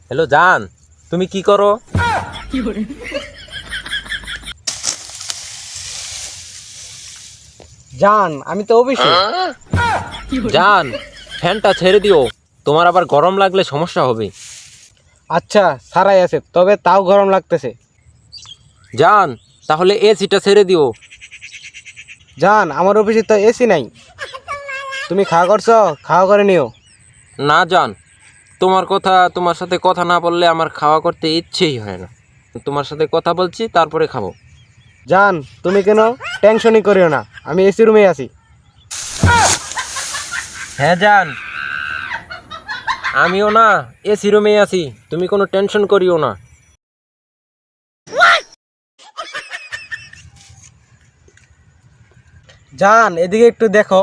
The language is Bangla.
হ্যালো জান, তুমি কি করো? জান, আমি তো অফিসে। জান, ফ্যানটা ছেড়ে দিও, তোমার আবার গরম লাগলে সমস্যা হবে। আচ্ছা, সারাই আছে, তবে তাও গরম লাগতেছে। জান, তাহলে এসিটা ছেড়ে দিও। জান, আমার অফিসে তো এসি নাই। তুমি খাওয়া করছো? খাওয়া করে নিও। না জান, তোমার সাথে কথা না বললে আমার খাওয়া করতে ইচ্ছেই হয় না। তোমার সাথে কথা বলছি, তারপরে খাবো। জান, তুমি কেন টেনশনই করিও না, আমি এসি রুমে আছি। হ্যাঁ জান, আমিও না এসি রুমেই আছি, তুমি কোনো টেনশন করিও না। জান, এদিকে একটু দেখো।